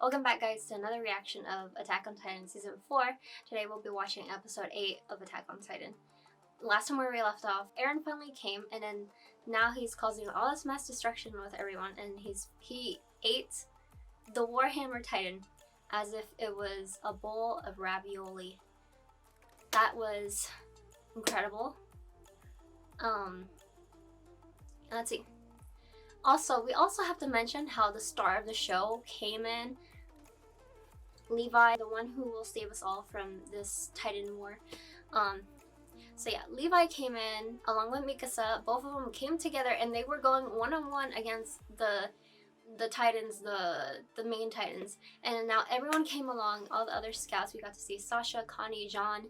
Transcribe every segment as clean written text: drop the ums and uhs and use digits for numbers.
Welcome back, guys, to another reaction of Attack on Titan Season 4. Today we'll be watching Episode 8 of Attack on Titan. Last time where we left off, Eren finally came, and then now he's causing all this mass destruction with everyone, and he ate the Warhammer Titan as if it was a bowl of ravioli. That was incredible. Let's see. Also, we also have to mention how the star of the show came in. Levi, the one who will save us all from this Titan war. So yeah, Levi came in along with Mikasa. Both of them came together and they were going one-on-one against the Titans, the main Titans. And now everyone came along, all the other scouts. We got to see SASHA, Connie, Jean,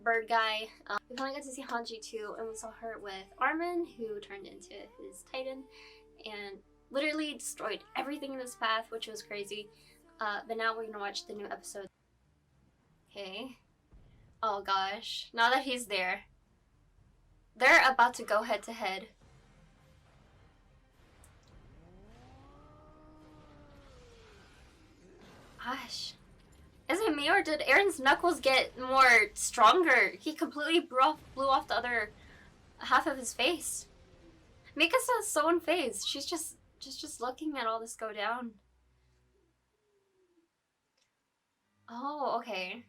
Bird Guy. We finally got to see Hanji too, and we saw her with Armin, who turned into his Titan and literally destroyed everything in his path, which was crazy. But now we're gonna watch the new episode. Okay. Oh gosh. Now that he's there, they're about to go head to head. Gosh. Is it me, or did Eren's knuckles get more stronger? He completely blew off the other half of his face. Mikasa is so unfazed. She's just looking at all this go down. Oh, okay.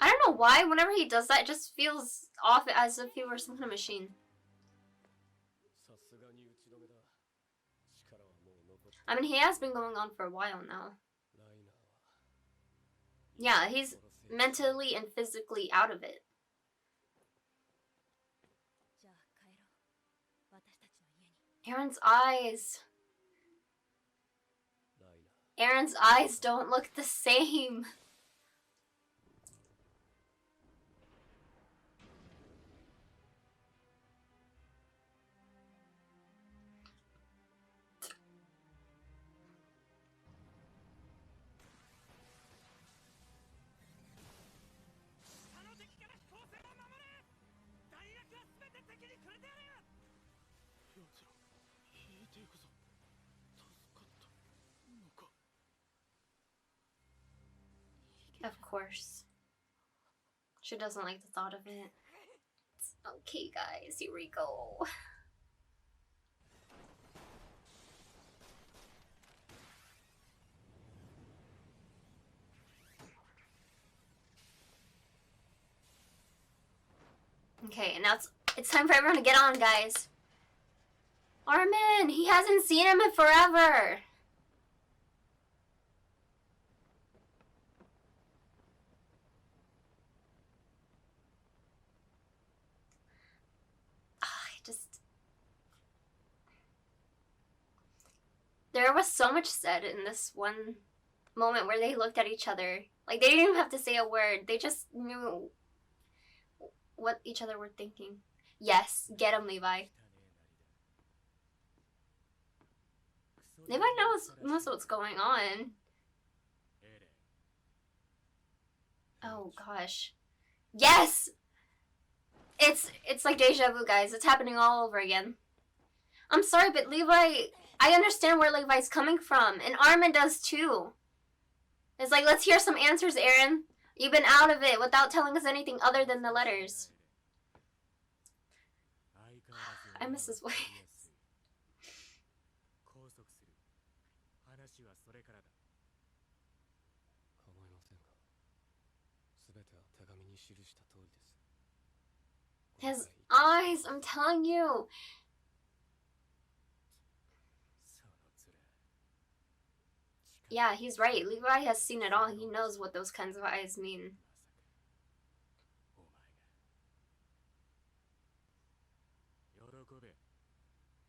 I don't know why, whenever he does that, it just feels off as if he were some kind of machine. I mean, he has been going on for a while now. Yeah, he's mentally and physically out of it. Eren's eyes. Eren's eyes don't look the same. Of course. She doesn't like the thought of it. Okay, guys, here we go. Okay, and now it's time for everyone to get on, guys. Armin! He hasn't seen him in forever! There was so much said in this one moment where they looked at each other. Like, they didn't even have to say a word. They just knew what each other were thinking. Yes, get him, Levi. Levi knows what's going on. Oh gosh. Yes! It's like deja vu, guys. It's happening all over again. I'm sorry, but Levi, I understand where Levi's coming from, and Armin does too. It's like, let's hear some answers, Eren. You've been out of it without telling us anything other than the letters. I miss his voice. His eyes, I'm telling you. Yeah, he's right. Levi has seen it all. He knows what those kinds of eyes mean.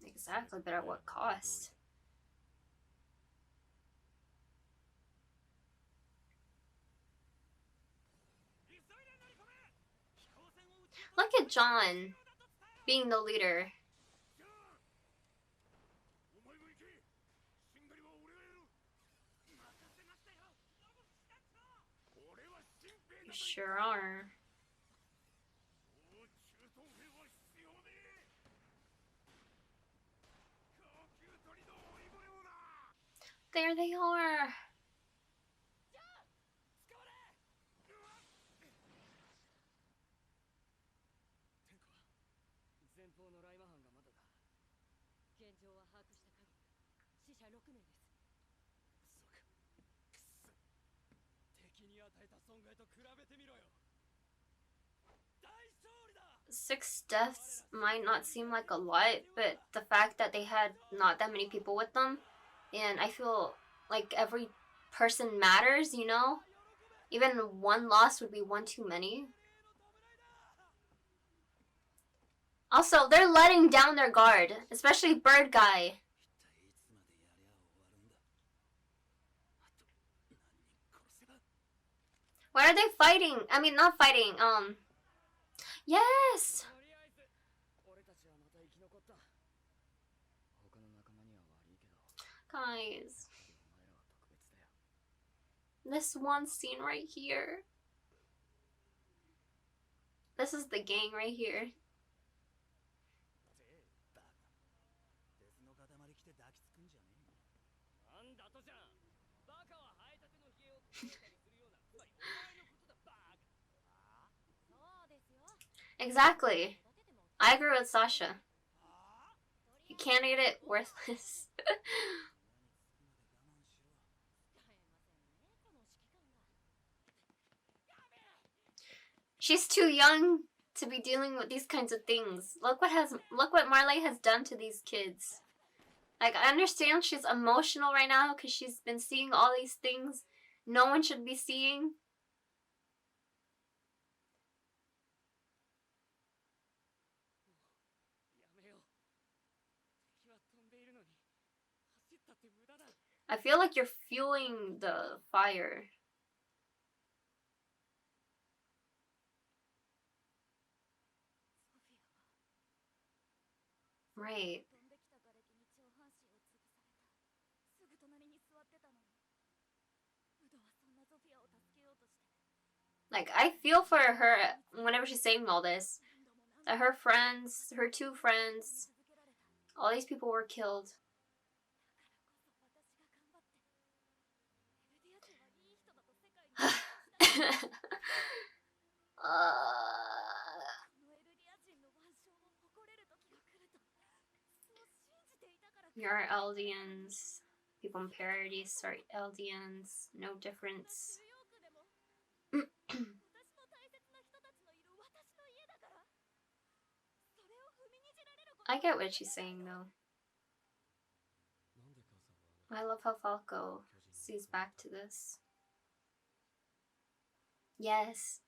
Exactly, but at what cost? Look at John being the leader. You sure are. There they are. Six deaths might not seem like a lot, but the fact that they had not that many people with them, and I feel like every person matters, you know? Even one loss would be one too many. Also, they're letting down their guard, especially Bird Guy. Why are they fighting? I mean, not fighting, yes! Guys. This one scene right here. This is the gang right here. Exactly. I agree with Sasha. You can't eat it, worthless. She's too young to be dealing with these kinds of things. Look what Marley has done to these kids. Like, I understand she's emotional right now because she's been seeing all these things no one should be seeing. I feel like you're fueling the fire. Right. Like, I feel for her whenever she's saying all this. That her friends, her two friends, all these people were killed. You're Eldians. People in Paradise are Eldians. No difference. I get what she's saying, though. I love how Falco sees back to this. Yes.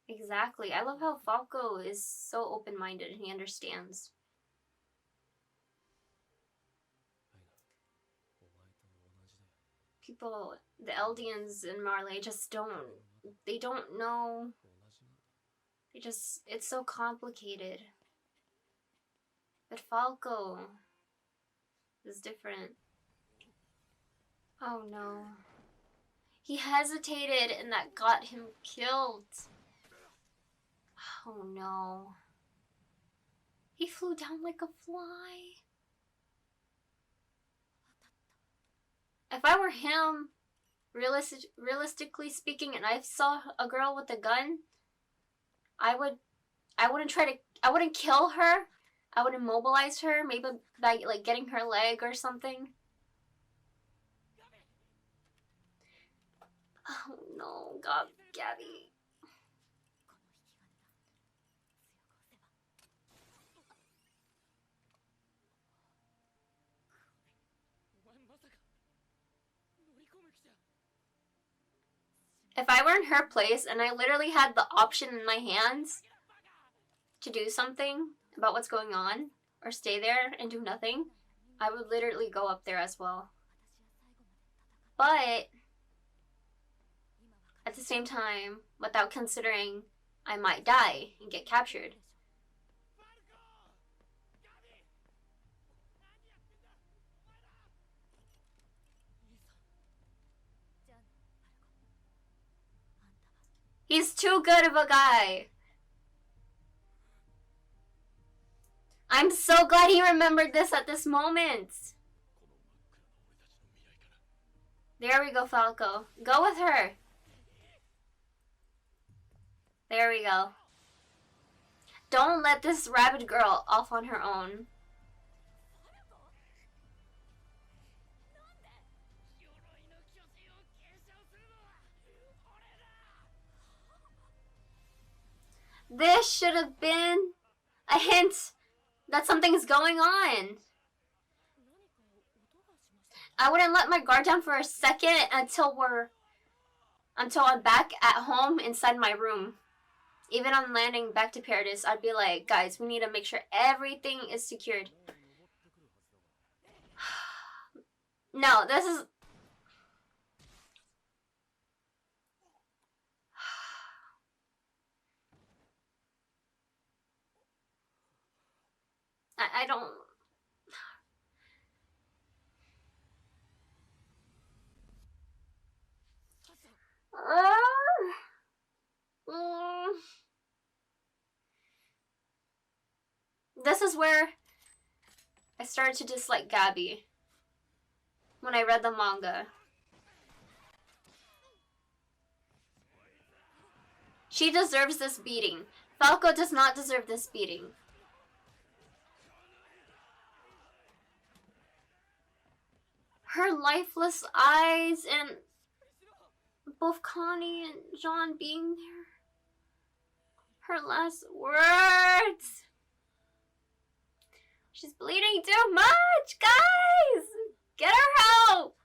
Exactly. I love how Falco is so open-minded and he understands. People, the Eldians in Marley just they don't know. It's so complicated. But Falco is different. Oh no. He hesitated and that got him killed. Oh no. He flew down like a fly. If I were him, realistically speaking, and I saw a girl with a gun, I wouldn't kill her. I would immobilize her, maybe by like getting her leg or something. Oh no, God, Gabby. If I were in her place and I literally had the option in my hands to do something about what's going on or stay there and do nothing, I would literally go up there as well. But at the same time, without considering I might die and get captured. He's too good of a guy. I'm so glad he remembered this at this moment. There we go, Falco. Go with her. There we go. Don't let this rabid girl off on her own. This should have been a hint that something's going on. I wouldn't let my guard down for a second until I'm back at home inside my room. Even on landing back to Paradise, I'd be like, guys, we need to make sure everything is secured. No, this is... I don't... This is where I started to dislike Gabby. When I read the manga. She deserves this beating. Falco does not deserve this beating. Her lifeless eyes and both Connie and John being there. Her last words. She's bleeding too much, guys! Get her help!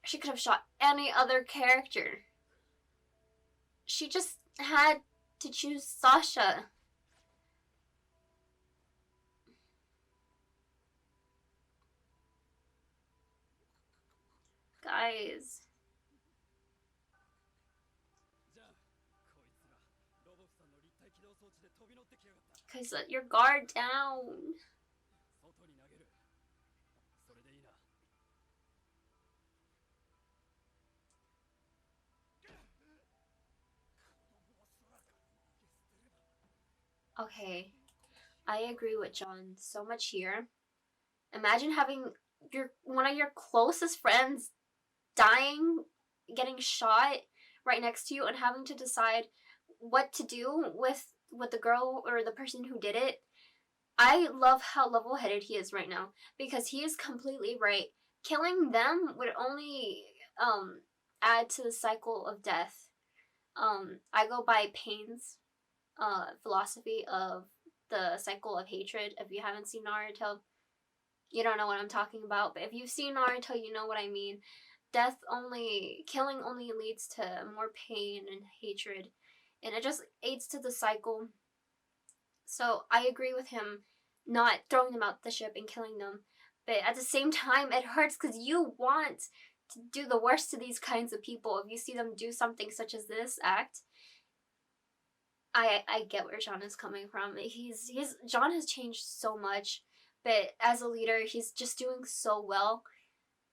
She could have shot any other character. She just had to choose Sasha. Guys. Guys, let your guard down. Okay, I agree with John so much here. Imagine having one of your closest friends dying, getting shot right next to you, and having to decide what to do with the girl or the person who did it. I love how level-headed he is right now, because he is completely right. Killing them would only add to the cycle of death. I go by Pain's philosophy of the cycle of hatred. If you haven't seen Naruto, you don't know what I'm talking about, but if you've seen Naruto, you know what I mean. Killing only leads to more pain and hatred, and it just aids to the cycle. So I agree with him not throwing them out the ship and killing them, but at the same time it hurts because you want to do the worst to these kinds of people. If you see them do something such as this act, I get where John is coming from. John has changed so much, but as a leader, he's just doing so well.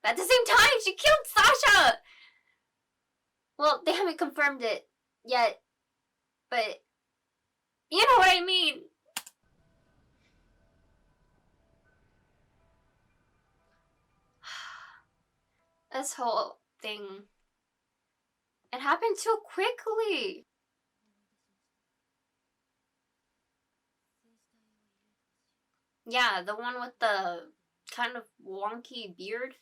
But at the same time, she killed Sasha! Well, they haven't confirmed it yet, but you know what I mean. This whole thing, it happened too quickly. Yeah, the one with the kind of wonky beard.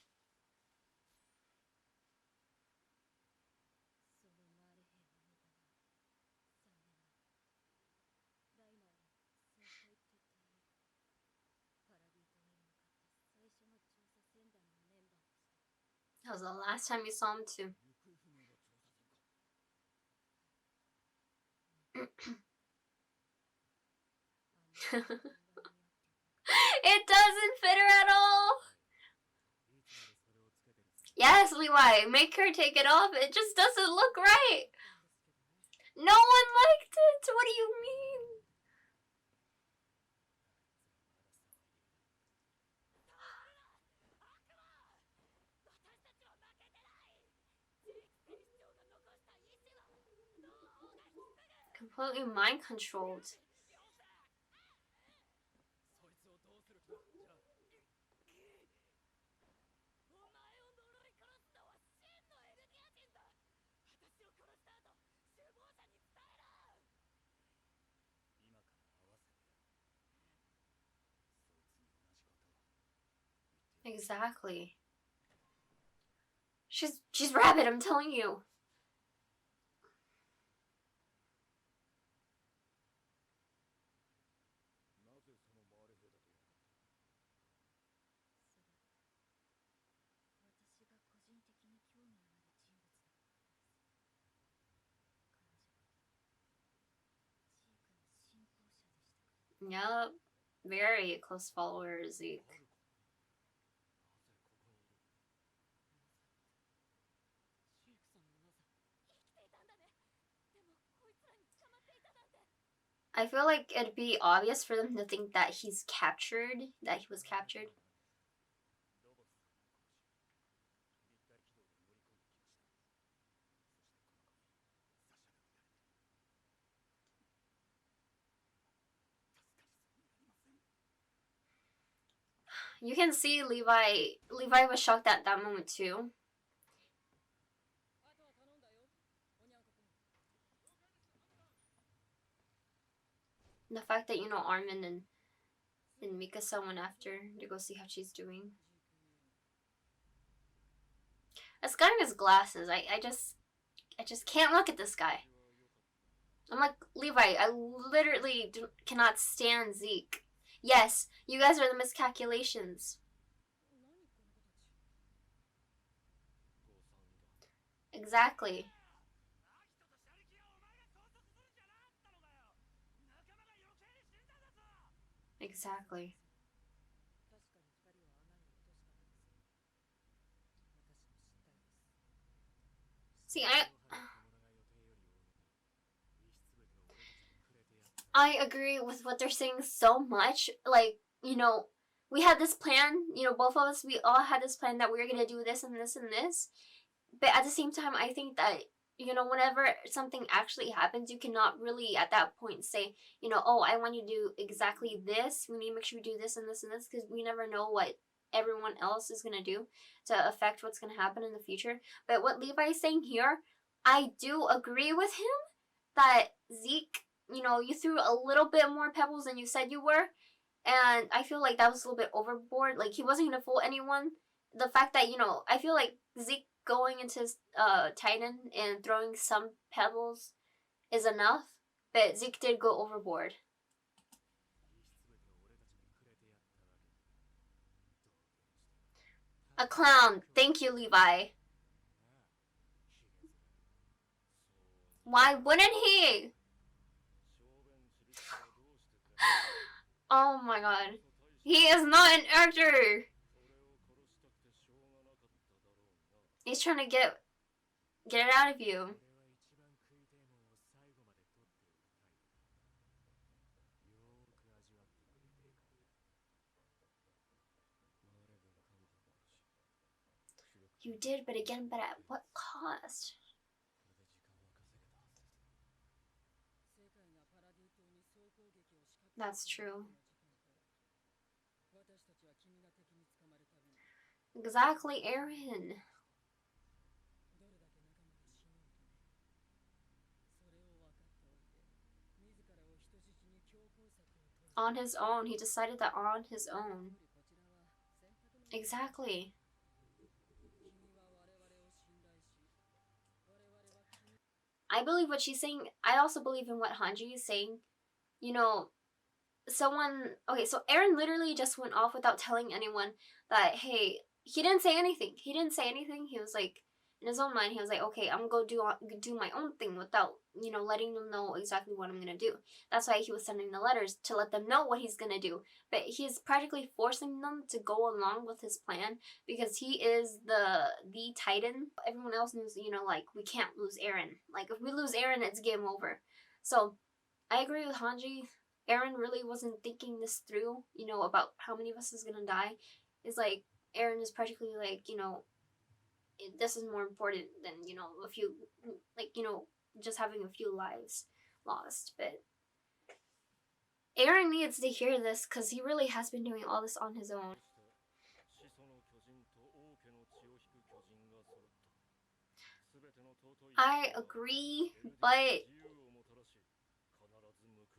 That was the last time you saw him too. It doesn't fit her at all. Yes, Levi, make her take it off. It just doesn't look right. No one liked it. What do you mean? Completely mind controlled. Exactly. She's rabid, I'm telling you. Yep. Very close follower, Zeke. I feel like it'd be obvious for them to think that he's captured, that he was captured. You can see Levi was shocked at that moment too. The fact that, Armin and Mikasa went after to go see how she's doing. This guy in his glasses, I just can't look at this guy. I'm like, Levi, I literally cannot stand Zeke. Yes, you guys are the miscalculations. Exactly. Exactly. See, I agree with what they're saying so much. Like, we had this plan, both of us, we all had this plan that we were going to do this and this and this. But at the same time, I think that, whenever something actually happens, you cannot really at that point say, oh, I want you to do exactly this. We need to make sure we do this and this and this, because we never know what everyone else is going to do to affect what's going to happen in the future. But what Levi is saying here, I do agree with him that Zeke, you threw a little bit more pebbles than you said you were. And I feel like that was a little bit overboard. Like, he wasn't going to fool anyone. The fact that, I feel like Zeke going into Titan and throwing some pebbles is enough. But Zeke did go overboard. A clown. Thank you, Levi. Why wouldn't he? Oh my god. He is not an actor. He's trying to get it out of you. You did, but again, but at what cost? That's true. Exactly, Aaron. On his own. He decided that on his own. Exactly. I believe what she's saying. I also believe in what Hanji is saying. You know, okay, so Aaron literally just went off without telling anyone that, hey, he didn't say anything. He didn't say anything. He was like, in his own mind, he was like, okay, I'm gonna do my own thing without, letting them know exactly what I'm gonna do. That's why he was sending the letters to let them know what he's gonna do. But he's practically forcing them to go along with his plan because he is the Titan. Everyone else knows, like, we can't lose Aaron. Like, if we lose Aaron, it's game over. So I agree with Hanji. Aaron really wasn't thinking this through, about how many of us is gonna die. It's like Aaron is practically like, this is more important than, a few, like, just having a few lives, lost, but Eren needs to hear this because he really has been doing all this on his own. I agree, but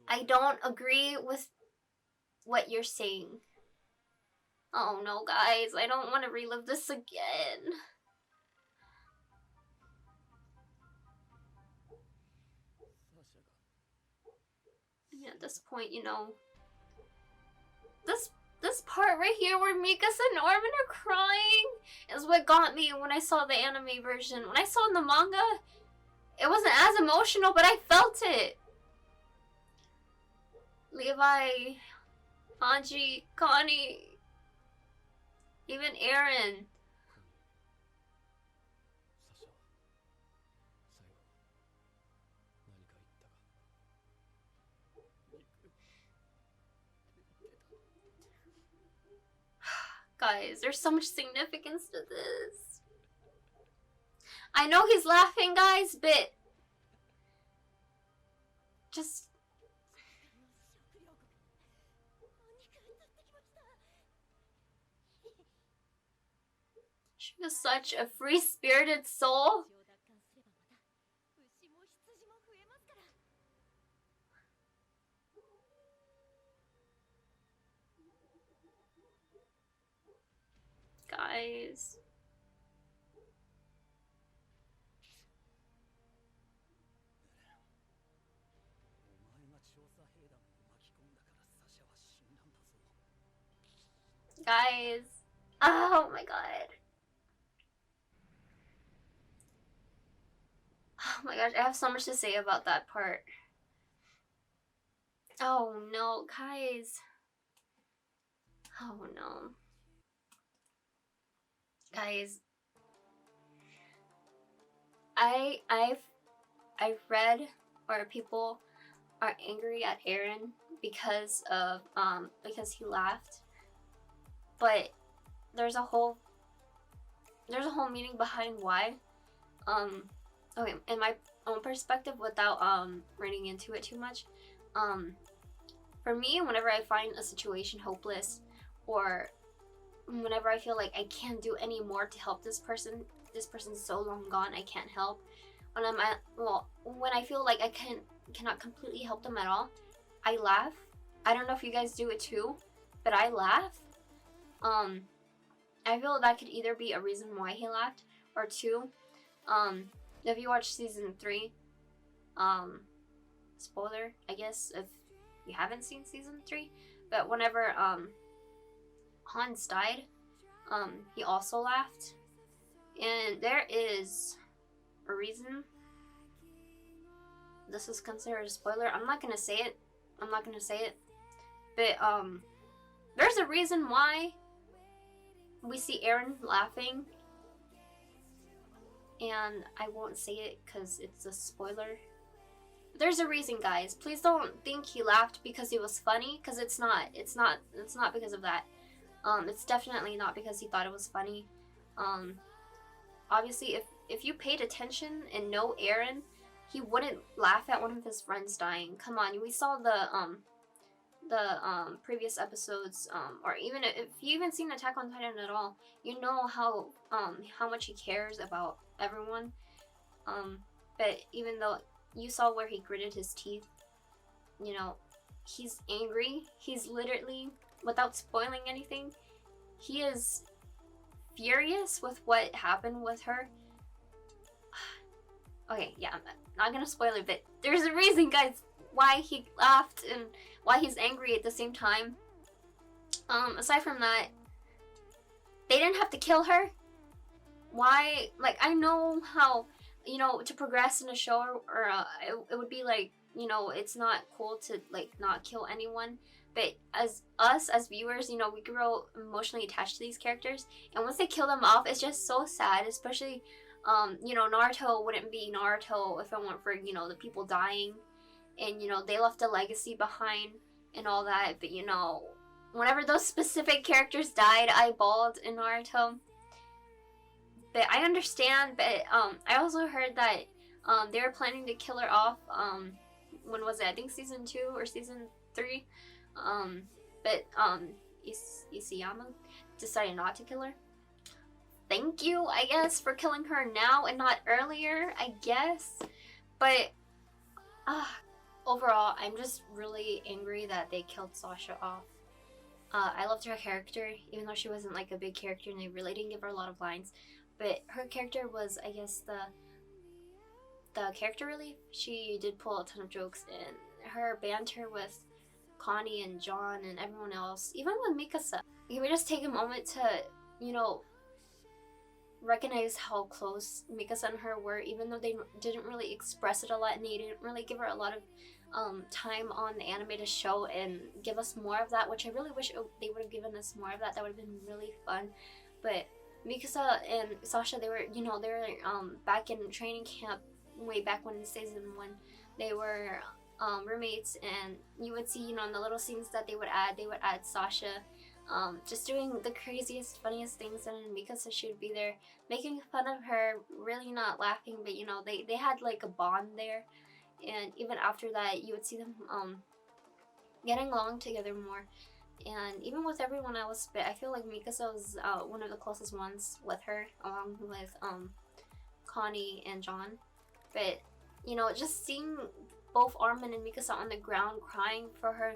I don't agree with what you're saying. Oh no, guys, I don't want to relive this again. And at this point, you know, this part right here where Mikasa and Armin are crying is what got me when I saw the anime version. When I saw in the manga, it wasn't as emotional, but I felt it. Levi, Hanji, Connie, even Eren. Guys, there's so much significance to this. I know he's laughing, guys, but just... She was such a free-spirited soul. Guys. Guys. Oh my god. Oh my gosh, I have so much to say about that part. Oh no, guys. Oh no. Guys. I've read where people are angry at Eren because he laughed. But there's a whole meaning behind why. Okay, in my own perspective, without running into it too much, for me, whenever I find a situation hopeless, or whenever I feel like I can't do any more to help this person's so long gone, I can't help. When I feel like I cannot completely help them at all, I laugh. I don't know if you guys do it too, but I laugh. I feel that could either be a reason why he laughed, or two, if you watch season 3, spoiler, I guess, if you haven't seen season 3, but whenever, Hans died, he also laughed, and there is a reason. This is considered a spoiler. I'm not gonna say it, but, there's a reason why we see Eren laughing, and I won't say it because it's a spoiler. There's a reason, guys. Please don't think he laughed because he was funny, because it's not because of that. It's definitely not because he thought it was funny. Obviously, if you paid attention and know Eren, he wouldn't laugh at one of his friends dying. Come on, we saw the previous episodes, or even if you even seen Attack on Titan at all, you know how much he cares about everyone. But even though you saw where he gritted his teeth, you know, he's angry. He's literally, without spoiling anything, he is furious with what happened with her. Okay, yeah, I'm not gonna spoil it, but there's a reason, guys, why he laughed and why he's angry at the same time. Aside from that, they didn't have to kill her. Why? Like, I know how, you know, to progress in a show, or it would be like, you know, it's not cool to, like, not kill anyone. But as viewers, you know, we grow emotionally attached to these characters. And once they kill them off, it's just so sad. Especially, you know, Naruto wouldn't be Naruto if it weren't for, you know, the people dying. And, you know, they left a legacy behind and all that. But, you know, whenever those specific characters died, I bawled in Naruto. But I understand, but I also heard that they were planning to kill her off when was it? I think season 2 or season 3. But Isayama decided not to kill her. Thank you, I guess, for killing her now and not earlier, I guess. But overall, I'm just really angry that they killed SASHA off. I loved her character, even though she wasn't like a big character and they really didn't give her a lot of lines. But her character was, I guess, the character relief. She did pull a ton of jokes, and her banter with Connie and John and everyone else, even with Mikasa. Can we just take a moment to, you know, recognize how close Mikasa and her were, even though they didn't really express it a lot and they didn't really give her a lot of time on the animated show and give us more of that, which I really wish they would have given us more of that. That would have been really fun. But Mikasa and SASHA, they were back in training camp way back when in season 1. They were roommates, and you would see, you know, in the little scenes that they would add SASHA just doing the craziest, funniest things, and Mikasa should be there making fun of her, really not laughing, but you know, they had like a bond there. And even after that, you would see them getting along together more. And even with everyone else, but I feel like Mikasa was one of the closest ones with her, along with Connie and John. But you know, just seeing both Armin and Mikasa on the ground crying for her,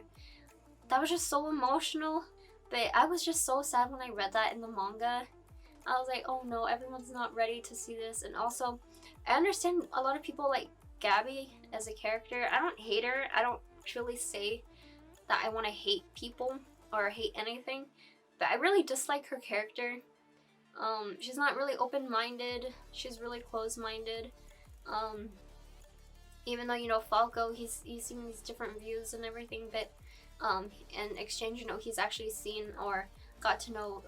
that was just so emotional. But I was just so sad when I read that in the manga. I was like, oh no, everyone's not ready to see this. And also, I understand a lot of people like Gabby as a character. I don't hate her. I don't truly say that I want to hate people or hate anything, but I really dislike her character. She's not really open-minded. She's really closed-minded. Even though, you know, Falco, he's seen these different views and everything, but in exchange, you know, he's actually seen or got to know,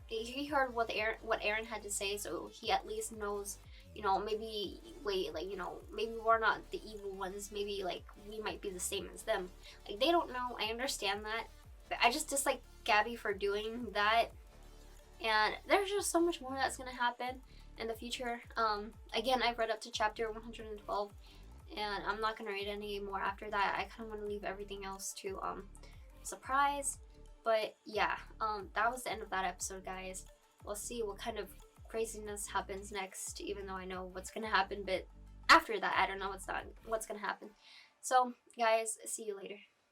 he heard what Eren had to say, so he at least knows, you know, maybe, wait, like, you know, maybe we're not the evil ones, maybe, like, we might be the same as them. Like, they don't know, I understand that, but I just dislike Gabby for doing that, and there's just so much more that's gonna happen in the future. Again, I've read up to chapter 112, and I'm not gonna read any more after that. I kind of want to leave everything else to surprise. But yeah, that was the end of that episode, guys. We'll see what kind of craziness happens next, even though I know what's gonna happen, but after that, I don't know what's gonna happen. So guys, see you later.